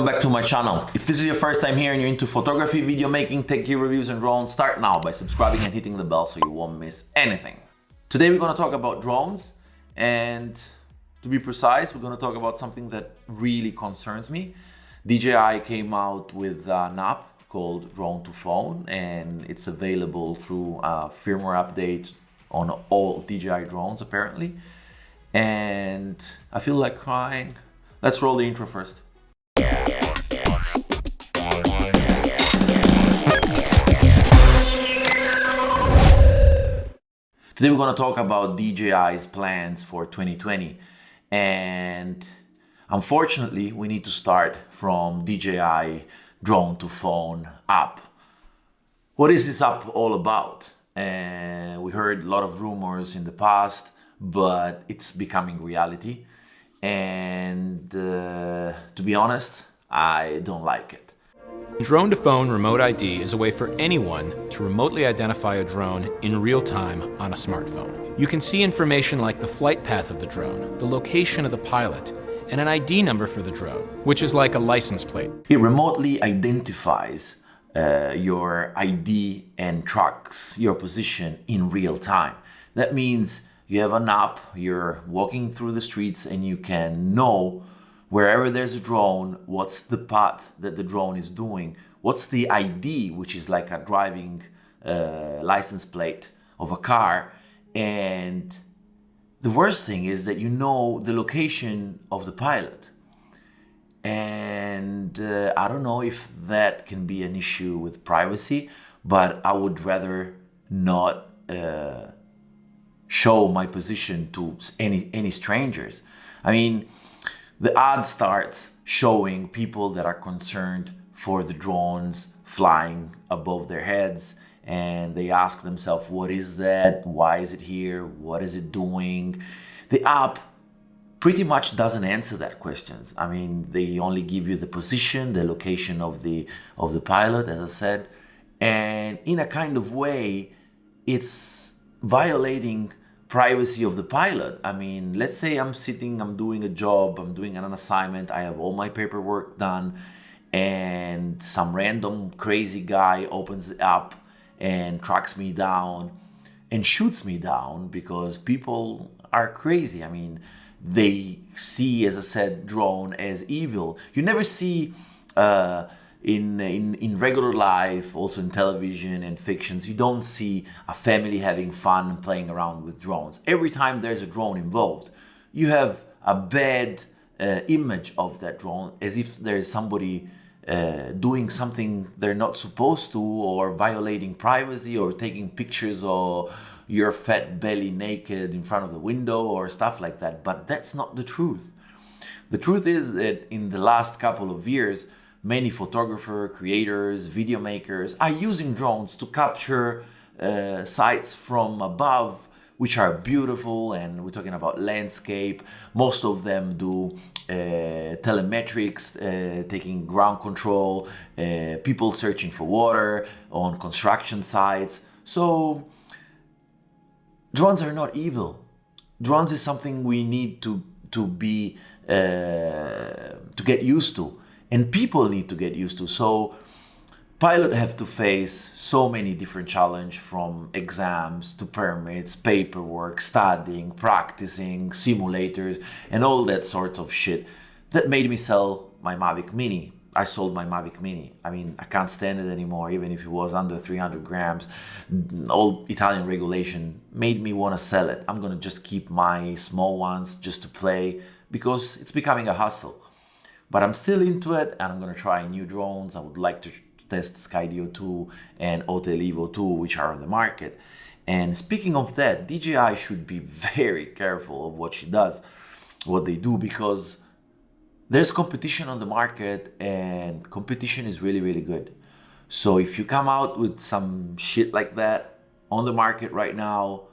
Welcome back to my channel. If this is your first time here and you're into photography, video making, tech gear reviews and drones, start now by subscribing and hitting the bell so you won't miss anything. Today we're going to talk about drones, and to be precise, we're going to talk about something that really concerns me. DJI came out with an app called Drone to Phone, and it's available through a firmware update on all DJI drones apparently. And I feel like crying. Let's roll the intro first. Today we're going to talk about DJI's plans for 2020, and unfortunately we need to start from DJI Drone to Phone app. What is this app all about? We heard a lot of rumors in the past, but it's becoming reality, and to be honest, I don't like it. Drone to Phone Remote ID is a way for anyone to remotely identify a drone in real time on a smartphone. You can see information like the flight path of the drone, the location of the pilot, and an ID number for the drone, which is like a license plate. It remotely identifies your ID and tracks your position in real time. That means you have an app, you're walking through the streets and you can know wherever there's a drone, what's the path that the drone is doing, what's the ID, which is like a driving license plate of a car. And the worst thing is that you know the location of the pilot. And I don't know if that can be an issue with privacy, but I would rather not show my position to any strangers. I mean, the ad starts showing people that are concerned for the drones flying above their heads, and they ask themselves, what is that? Why is it here? What is it doing? The app pretty much doesn't answer that questions. I mean, they only give you the position, the location of the pilot, as I said, and in a kind of way, it's violating privacy of the pilot. I mean, let's say I'm doing a job, I'm doing an assignment, I have all my paperwork done, and some random crazy guy opens the app and tracks me down and shoots me down because people are crazy. I mean, they see, as I said, drone as evil. You never see in regular life, also in television and fictions, you don't see a family having fun and playing around with drones. Every time there's a drone involved, you have a bad image of that drone, as if there's somebody doing something they're not supposed to, or violating privacy, or taking pictures of your fat belly naked in front of the window or stuff like that. But that's not the truth. The truth is that in the last couple of years, many photographers, creators, video makers are using drones to capture sites from above, which are beautiful, and we're talking about landscape. Most of them do telemetrics, taking ground control, people searching for water on construction sites. So drones are not evil. Drones is something we need to get used to. And people need to get used to. So pilots have to face so many different challenges, from exams to permits, paperwork, studying, practicing, simulators, and all that sort of shit. That made me sell my Mavic Mini. I sold my Mavic Mini. I mean, I can't stand it anymore, even if it was under 300 grams. All Italian regulation made me want to sell it. I'm going to just keep my small ones just to play, because it's becoming a hustle. But I'm still into it, and I'm going to try new drones. I would like to test Skydio 2 and Hotel Evo 2, which are on the market. And speaking of that, DJI should be very careful of what they do, because there's competition on the market, and competition is really, really good. So if you come out with some shit like that on the market right now,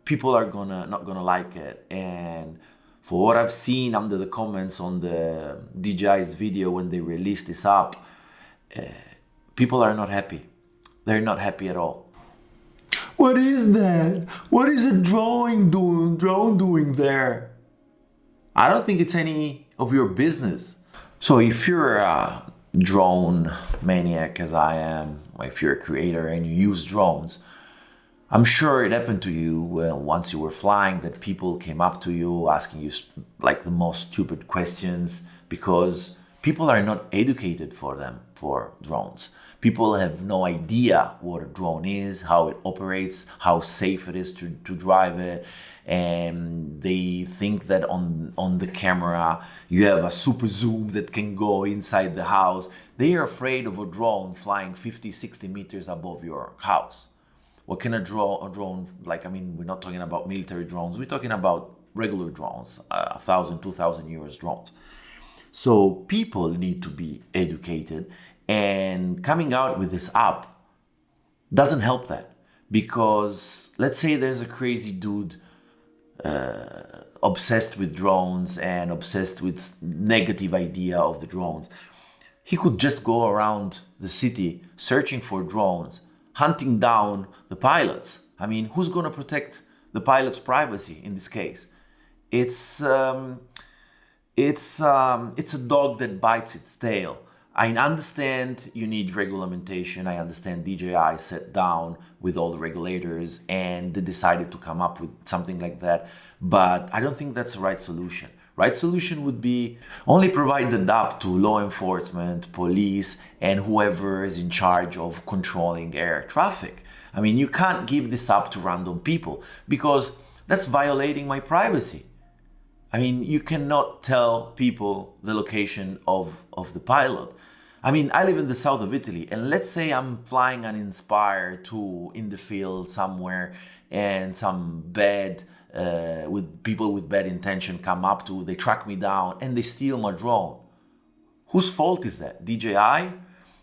people are not gonna like it. And for what I've seen under the comments on the DJI's video when they released this app, people are not happy. They're not happy at all. What is that? What is a drone doing there? I don't think it's any of your business. So if you're a drone maniac as I am, or if you're a creator and you use drones, I'm sure it happened to you once you were flying that people came up to you asking you like the most stupid questions, because people are not educated for drones. People have no idea what a drone is, how it operates, how safe it is to drive it. And they think that on the camera you have a super zoom that can go inside the house. They are afraid of a drone flying 50, 60 meters above your house. What can a drone, like, I mean, we're not talking about military drones, we're talking about regular drones, 1,000, 2,000 euros drones. So people need to be educated, and coming out with this app doesn't help that. Because let's say there's a crazy dude obsessed with drones and obsessed with negative idea of the drones. He could just go around the city searching for drones, hunting down the pilots. I mean, who's going to protect the pilot's privacy in this case? It's a dog that bites its tail. I understand you need regulation. I understand DJI sat down with all the regulators and they decided to come up with something like that. But I don't think that's the right solution. Right solution would be only provide the app to law enforcement, police, and whoever is in charge of controlling air traffic. I mean, you can't give this up to random people because that's violating my privacy. I mean, you cannot tell people the location of the pilot. I mean, I live in the south of Italy, and let's say I'm flying an Inspire 2 in the field somewhere, and some with people with bad intention come up to, they track me down, and they steal my drone. Whose fault is that? DJI?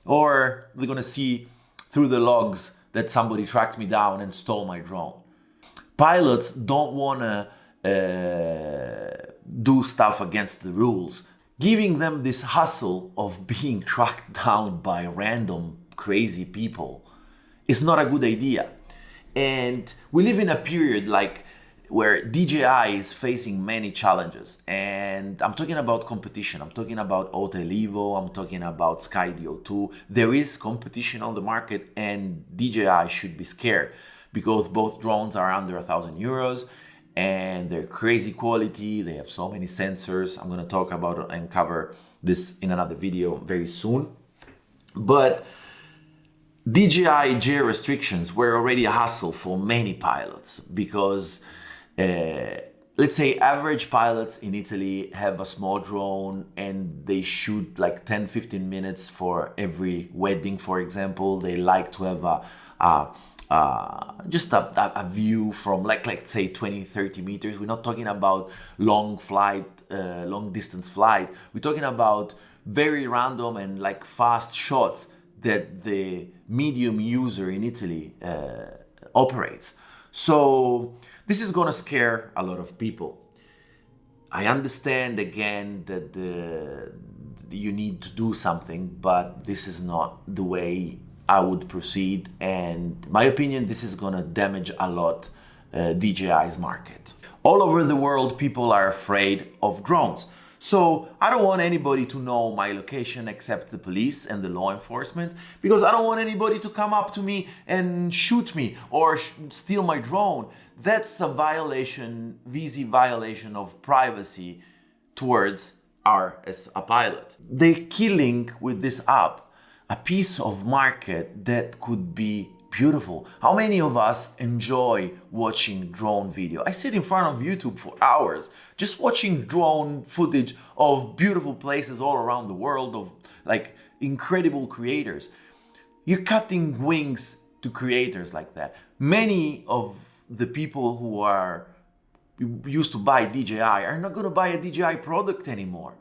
Or they're gonna see through the logs that somebody tracked me down and stole my drone? Pilots don't wanna do stuff against the rules. Giving them this hustle of being tracked down by random crazy people is not a good idea. And we live in a period like where DJI is facing many challenges. And I'm talking about competition. I'm talking about Otelivo. I'm talking about Skydio 2. There is competition on the market, and DJI should be scared because both drones are under 1,000 euros. And they're crazy quality. They have so many sensors. I'm going to talk about it and cover this in another video very soon. But DJI geo restrictions were already a hassle for many pilots because let's say average pilots in Italy have a small drone and they shoot like 10-15 minutes for every wedding, for example. They like to have just a view from like let's say 20-30 meters. We're not talking about long distance flight. We're talking about very random and like fast shots that the medium user in Italy operates. So this is gonna scare a lot of people. I understand again that you need to do something, but this is not the way I would proceed, and my opinion, this is gonna damage a lot DJI's market. All over the world, people are afraid of drones. So I don't want anybody to know my location except the police and the law enforcement, because I don't want anybody to come up to me and shoot me or steal my drone. That's a violation, VZ violation of privacy towards as a pilot. They're killing with this app a piece of market that could be beautiful. How many of us enjoy watching drone video? I sit in front of YouTube for hours just watching drone footage of beautiful places all around the world, of like incredible creators. You're cutting wings to creators like that. Many of the people who are used to buy DJI are not going to buy a DJI product anymore.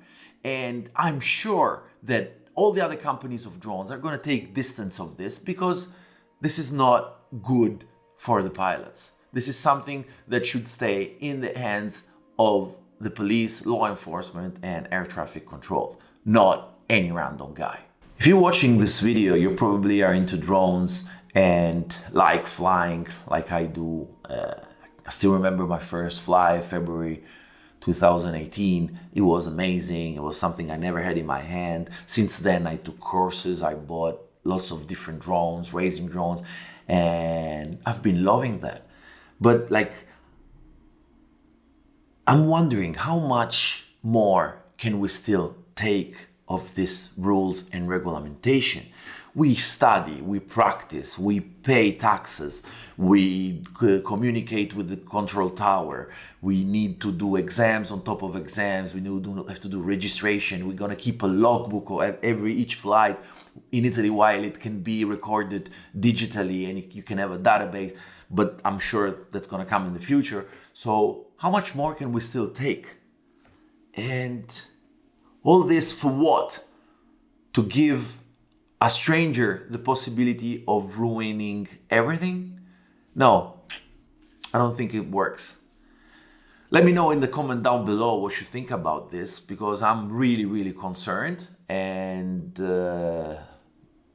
And I'm sure that all the other companies of drones are going to take distance of this, because this is not good for the pilots. This is something that should stay in the hands of the police, law enforcement, and air traffic control, not any random guy. If you're watching this video, you probably are into drones and like flying like I do. I still remember my first fly, February 2018. It was amazing. It was something I never had in my hand. Since then, I took courses. I bought lots of different drones, racing drones, and I've been loving that. But like, I'm wondering how much more can we still take of these rules and regulation? We study, we practice, we pay taxes, we communicate with the control tower, we need to do exams on top of exams, we have to do registration, we're gonna keep a logbook of each flight in Italy, while it can be recorded digitally and you can have a database, but I'm sure that's gonna come in the future. So how much more can we still take? And all this for what? To give a stranger the possibility of ruining everything? No, I don't think it works. Let me know in the comment down below what you think about this, because I'm really, really concerned, and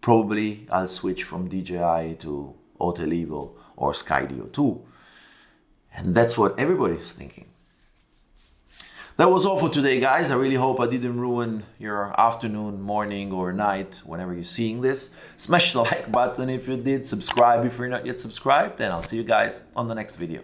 probably I'll switch from DJI to Autolegal or Skydio 2. And that's what everybody's thinking. That was all for today, guys. I really hope I didn't ruin your afternoon, morning, or night whenever you're seeing this. Smash the like button if you did, subscribe if you're not yet subscribed, and I'll see you guys on the next video.